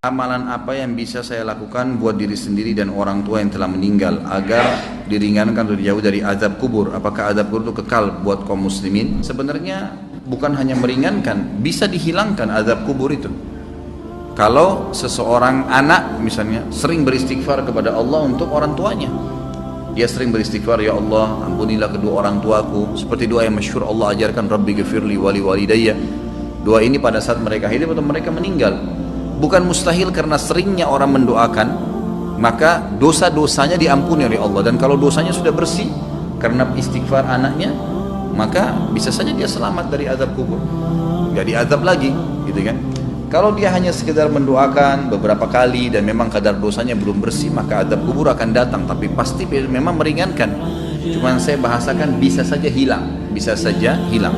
Amalan apa yang bisa saya lakukan buat diri sendiri dan orang tua yang telah meninggal agar diringankan atau dijauh dari azab kubur? Apakah azab kubur itu kekal buat kaum muslimin? Sebenarnya bukan hanya meringankan, bisa dihilangkan azab kubur itu. Kalau seseorang anak misalnya sering beristighfar kepada Allah untuk orang tuanya, dia sering beristighfar, ya Allah ampunilah kedua orang tuaku, seperti doa yang masyhur Allah ajarkan, Rabbi ghafirli wali walidayya. Doa ini pada saat mereka hidup atau mereka meninggal. Bukan mustahil karena seringnya orang mendoakan, maka dosa-dosanya diampuni oleh Allah. Dan kalau dosanya sudah bersih karena istighfar anaknya, maka bisa saja dia selamat dari azab kubur, nggak diazab lagi, gitu kan. Kalau dia hanya sekedar mendoakan beberapa kali dan memang kadar dosanya belum bersih, maka azab kubur akan datang, tapi pasti memang meringankan. Cuman saya bahasakan bisa saja hilang, bisa saja hilang.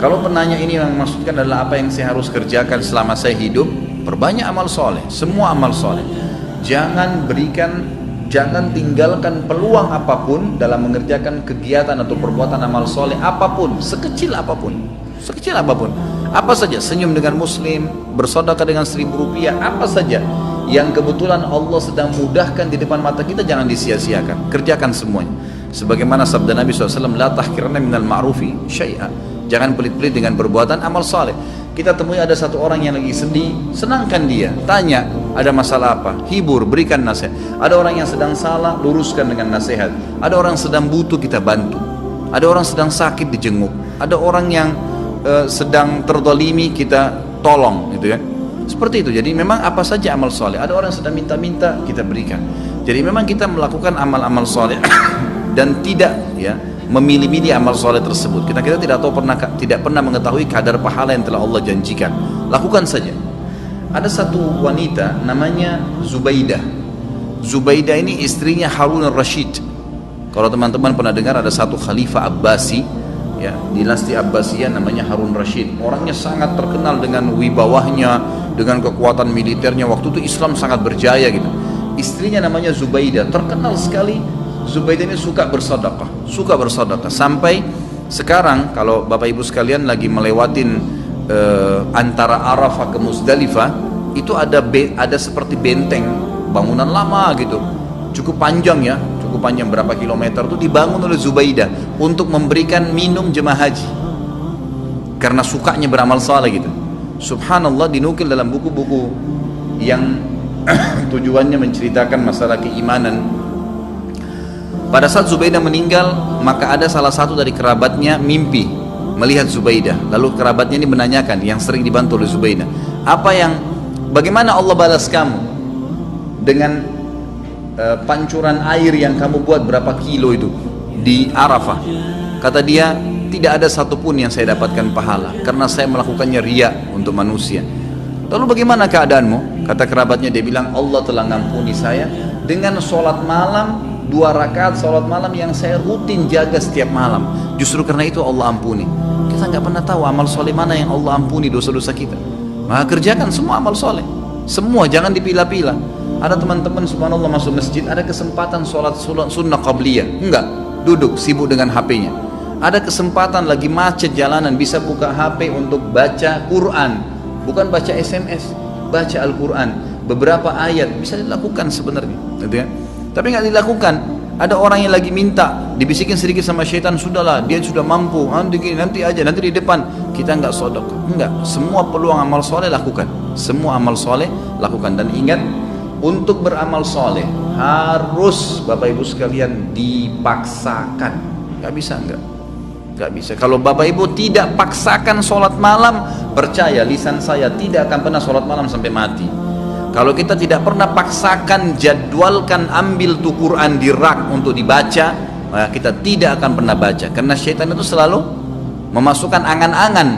Kalau penanya ini yang maksudkan adalah apa yang saya harus kerjakan selama saya hidup, perbanyak amal soleh, semua amal soleh. Jangan tinggalkan peluang apapun dalam mengerjakan kegiatan atau perbuatan amal soleh apapun, sekecil apapun. Apa saja, senyum dengan muslim, bersedekah dengan 1.000 rupiah, apa saja yang kebetulan Allah sedang mudahkan di depan mata kita, jangan disia-siakan, kerjakan semuanya. Sebagaimana sabda Nabi SAW, la tahkiranna minal ma'rufi syai'a. Jangan pelit-pelit dengan perbuatan amal saleh. Kita temui ada satu orang yang lagi sedih, senangkan dia, tanya ada masalah apa, hibur, berikan nasihat. Ada orang yang sedang salah, luruskan dengan nasihat. Ada orang sedang butuh, kita bantu. Ada orang sedang sakit, dijenguk. Ada orang yang sedang terdolimi, kita tolong, gitu kan. Seperti itu. Jadi memang apa saja amal saleh. Ada orang yang sedang minta-minta, kita berikan. Jadi memang kita melakukan amal-amal saleh dan tidak memilih-milih amal soleh tersebut. Kita tidak pernah mengetahui kadar pahala yang telah Allah janjikan. Lakukan saja. Ada satu wanita namanya Zubaidah. Zubaidah ini istrinya Harun al-Rashid. Kalau teman-teman pernah dengar, ada satu khalifah Abbasi, dinasti Abbasiyah namanya Harun Rashid. Orangnya sangat terkenal dengan wibawahnya, dengan kekuatan militernya. Waktu itu Islam sangat berjaya gitu. Istrinya namanya Zubaidah, terkenal sekali. Zubaidah ini suka bersedekah sampai sekarang kalau Bapak Ibu sekalian lagi melewatin antara Arafah ke Muzdalifah, itu ada seperti benteng bangunan lama gitu, cukup panjang berapa kilometer, itu dibangun oleh Zubaidah untuk memberikan minum jemaah haji karena sukanya beramal saleh gitu. Subhanallah, dinukil dalam buku-buku yang tujuannya menceritakan masalah keimanan. Pada saat Zubaidah meninggal, maka ada salah satu dari kerabatnya mimpi melihat Zubaidah. Lalu kerabatnya ini menanyakan, yang sering dibantu oleh Zubaidah, bagaimana Allah balas kamu dengan pancuran air yang kamu buat berapa kilo itu di Arafah? Kata dia, tidak ada satupun yang saya dapatkan pahala karena saya melakukannya riya untuk manusia. Lalu bagaimana keadaanmu? Kata kerabatnya, dia bilang, Allah telah ngampuni saya dengan sholat malam, 2 rakaat sholat malam yang saya rutin jaga setiap malam. Justru karena itu Allah ampuni. Kita nggak pernah tahu amal soleh mana yang Allah ampuni dosa-dosa kita. Maka kerjakan semua amal soleh, semua, jangan dipilah-pilah. Ada teman-teman subhanallah masuk masjid, ada kesempatan sholat sunnah qabliyah, enggak, duduk sibuk dengan HP-nya. Ada kesempatan lagi macet jalanan, bisa buka HP untuk baca Quran, bukan baca SMS, baca Al-Quran. Beberapa ayat bisa dilakukan sebenarnya, gitu ya. Tapi nggak dilakukan. Ada orang yang lagi minta, dibisikin sedikit sama syaitan, sudahlah, dia sudah mampu, nanti di depan. Kita nggak sedekah, enggak. Semua peluang amal soleh lakukan, semua amal soleh lakukan. Dan ingat, untuk beramal soleh harus Bapak Ibu sekalian dipaksakan. Nggak bisa. Kalau Bapak Ibu tidak paksakan sholat malam, percaya lisan saya tidak akan pernah sholat malam sampai mati. Kalau kita tidak pernah paksakan, jadwalkan, ambil tuh Quran di rak untuk dibaca, maka kita tidak akan pernah baca. Karena syaitan itu selalu memasukkan angan-angan,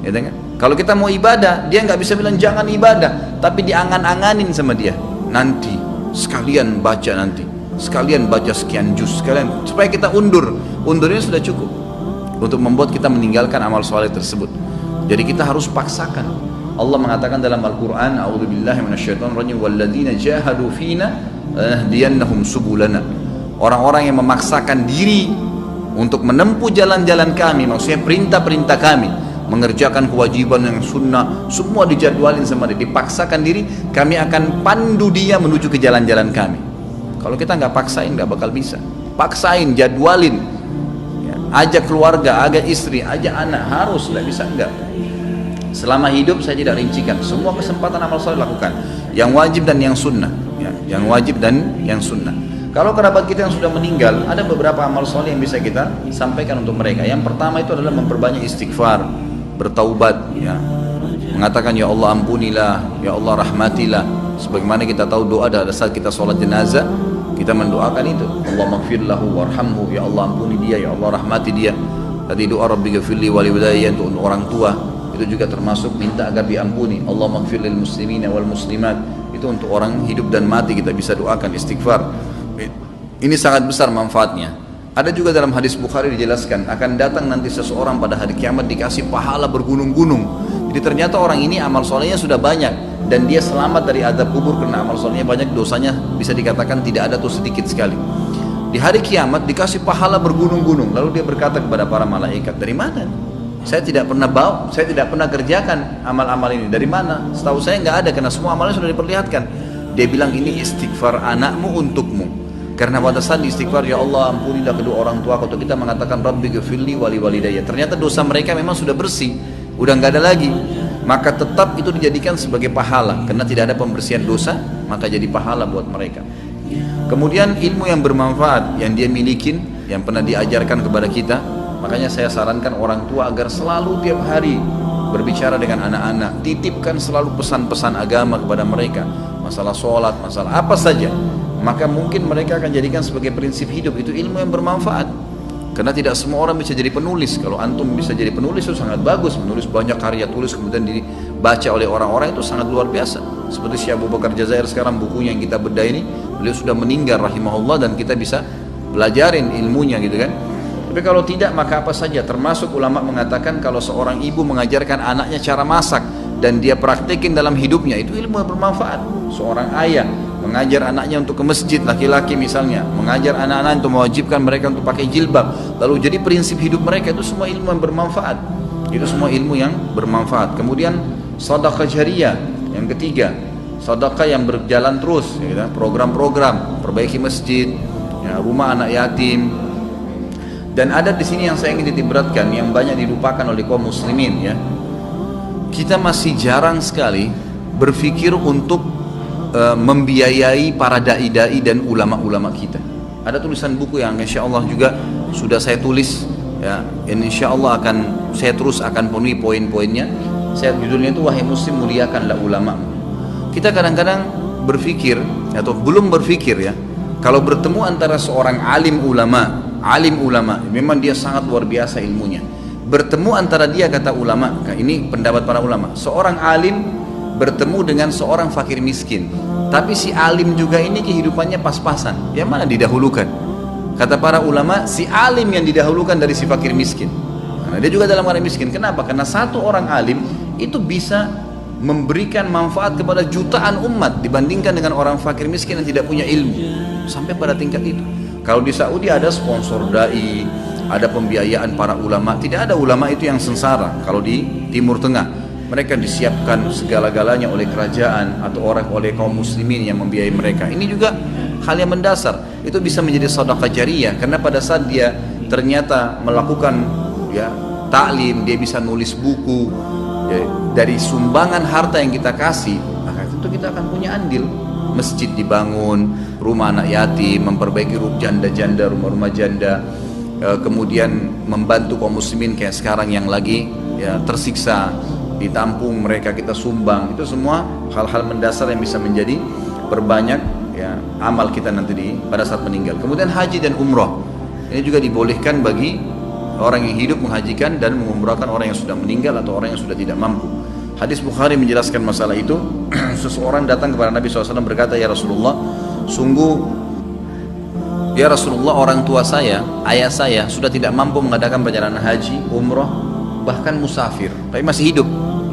gitu kan? Kalau kita mau ibadah, dia nggak bisa bilang jangan ibadah, tapi diangan-anganin sama dia. Nanti sekalian baca sekian juz, sekalian, supaya kita undurnya sudah cukup untuk membuat kita meninggalkan amal soleh tersebut. Jadi kita harus paksakan. Allah mengatakan dalam Al-Quran, a'udzubillahi minasyaitonirrajim, walladzina jahadu fina lanahdiyannahum subulana. Orang-orang yang memaksakan diri untuk menempuh jalan-jalan kami, maksudnya perintah-perintah kami, mengerjakan kewajiban yang sunnah, semua dijadwalin sama dia, dipaksakan diri, kami akan pandu dia menuju ke jalan-jalan kami. Kalau kita nggak paksain nggak bakal bisa. Paksain, jadwalin, ya, ajak keluarga, ajak istri, ajak anak, harus, nggak bisa enggak. Selama hidup saya tidak rincikan, semua kesempatan amal soleh lakukan, yang wajib dan yang sunnah, ya, yang wajib dan yang sunnah. Kalau kerabat kita yang sudah meninggal, ada beberapa amal soleh yang bisa kita sampaikan untuk mereka. Yang pertama itu adalah memperbanyak istighfar, bertaubat, ya, mengatakan ya Allah ampunilah, ya Allah rahmatilah. Sebagaimana kita tahu doa pada saat kita sholat jenazah, kita mendoakan itu, Allah maghfirlahu warhamhu, ya Allah ampuni dia, ya Allah rahmati dia. Tadi doa Rabbi ghafirli wali walidayya untuk orang tua, itu juga termasuk minta agar diampuni. Allah maghfir lil muslimina wal muslimat, itu untuk orang hidup dan mati kita bisa doakan istighfar. Ini sangat besar manfaatnya. Ada juga dalam hadis Bukhari dijelaskan akan datang nanti seseorang pada hari kiamat dikasih pahala bergunung-gunung. Jadi ternyata orang ini amal solehnya sudah banyak dan dia selamat dari azab kubur karena amal solehnya banyak, dosanya bisa dikatakan tidak ada atau sedikit sekali. Di hari kiamat dikasih pahala bergunung-gunung. Lalu dia berkata kepada para malaikat, dari mana? Saya tidak pernah saya tidak pernah kerjakan amal-amal ini. Dari mana? Setahu saya nggak ada karena semua amalnya sudah diperlihatkan. Dia bilang ini istighfar anakmu untukmu. Karena pada saat istighfar, ya Allah ampunilah kedua orang tua, kalau kita mengatakan Rabbi ghafirli wali walidayya, ternyata dosa mereka memang sudah bersih, udah nggak ada lagi, maka tetap itu dijadikan sebagai pahala karena tidak ada pembersihan dosa, maka jadi pahala buat mereka. Kemudian ilmu yang bermanfaat yang dia milikin, yang pernah diajarkan kepada kita, makanya saya sarankan orang tua agar selalu tiap hari berbicara dengan anak-anak, titipkan selalu pesan-pesan agama kepada mereka, masalah sholat, masalah apa saja. Maka mungkin mereka akan jadikan sebagai prinsip hidup, itu ilmu yang bermanfaat. Karena tidak semua orang bisa jadi penulis. Kalau antum bisa jadi penulis itu sangat bagus, menulis banyak karya tulis kemudian dibaca oleh orang-orang, itu sangat luar biasa. Seperti Syekh Abu Bakar Jazair sekarang, bukunya yang kita bedah ini, beliau sudah meninggal rahimahullah dan kita bisa belajarin ilmunya gitu kan. Tapi kalau tidak, maka apa saja. Termasuk ulama mengatakan kalau seorang ibu mengajarkan anaknya cara masak dan dia praktekin dalam hidupnya, itu ilmu yang bermanfaat. Seorang ayah mengajar anaknya untuk ke masjid, laki-laki misalnya, mengajar anak-anak untuk mewajibkan mereka untuk pakai jilbab, lalu jadi prinsip hidup mereka, itu semua ilmu yang bermanfaat. Itu semua ilmu yang bermanfaat. Kemudian sedekah jariyah yang ketiga, sedekah yang berjalan terus, ya, program-program perbaiki masjid, ya, rumah anak yatim. Dan ada di sini yang saya ingin ditiberatkan, yang banyak dilupakan oleh kaum muslimin, ya. Kita masih jarang sekali berpikir untuk membiayai para dai-dai dan ulama-ulama kita. Ada tulisan buku yang insya Allah juga sudah saya tulis, ya, insya Allah saya terus akan penuhi poin-poinnya. Saya judulnya itu Wahai Muslim muliakanlah ulama. Kita kadang-kadang berpikir atau belum berpikir, ya, kalau bertemu antara seorang alim ulama memang dia sangat luar biasa ilmunya. Bertemu antara dia, kata ulama, ini pendapat para ulama, seorang alim bertemu dengan seorang fakir miskin, tapi si alim juga ini kehidupannya pas-pasan, yang mana didahulukan? Kata para ulama, si alim yang didahulukan dari si fakir miskin. Nah, dia juga dalam keadaan miskin. Kenapa? Karena satu orang alim itu bisa memberikan manfaat kepada jutaan umat dibandingkan dengan orang fakir miskin yang tidak punya ilmu. Sampai pada tingkat itu. Kalau di Saudi ada sponsor dai, ada pembiayaan para ulama. Tidak ada ulama itu yang sengsara. Kalau di Timur Tengah, mereka disiapkan segala-galanya oleh kerajaan atau oleh kaum muslimin yang membiayai mereka. Ini juga hal yang mendasar. Itu bisa menjadi sedekah jariyah karena pada saat dia ternyata melakukan, ya, taklim, dia bisa nulis buku, ya, dari sumbangan harta yang kita kasih, maka tentu kita akan punya andil. Masjid dibangun, rumah anak yatim, memperbaiki rumah janda-janda, rumah-rumah janda, kemudian membantu kaum muslimin kayak sekarang yang lagi, ya, tersiksa, ditampung mereka, kita sumbang. Itu semua hal-hal mendasar yang bisa menjadi perbanyak, ya, amal kita nanti pada saat meninggal. Kemudian haji dan umrah ini juga dibolehkan bagi orang yang hidup menghajikan dan mengumrahkan orang yang sudah meninggal atau orang yang sudah tidak mampu. Hadis Bukhari menjelaskan masalah itu. Seseorang datang kepada Nabi SAW berkata, ya Rasulullah, sungguh ya Rasulullah, orang tua saya, ayah saya sudah tidak mampu mengadakan perjalanan haji, umrah, bahkan musafir, tapi masih hidup,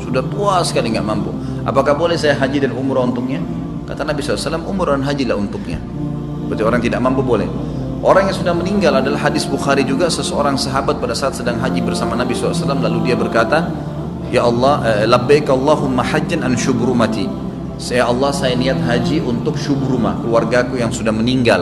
sudah tua sekali nggak mampu. Apakah boleh saya haji dan umrah untuknya? Kata Nabi SAW, umrah dan hajilah untuknya. Berarti orang tidak mampu boleh. Orang yang sudah meninggal adalah hadis Bukhari juga, seseorang sahabat pada saat sedang haji bersama Nabi SAW, lalu dia berkata, ya Allah, labbaik Allahumma hajjan an syubrumati. Ya Allah, saya niat haji untuk syubrumah, keluargaku yang sudah meninggal.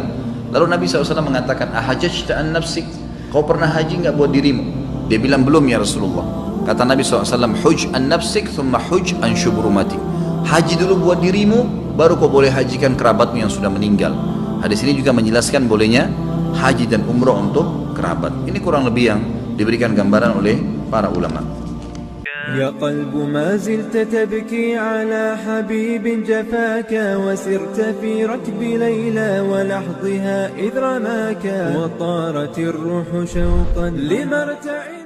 Lalu Nabi SAW mengatakan, ahajjta an nafsik, kau pernah haji nggak buat dirimu? Dia bilang, belum ya Rasulullah. Kata Nabi SAW, huj an nafsik thumma huj an syubrumati. Haji dulu buat dirimu, baru kau boleh hajikan kerabatmu yang sudah meninggal. Hadis ini juga menjelaskan bolehnya haji dan umrah untuk kerabat. Ini kurang lebih yang diberikan gambaran oleh para ulama. يا قلب ما زلت تبكي على حبيب جفاك وسرت في ركب ليلى ولحظها إذ رماك وطارت الروح شوقا لمرتع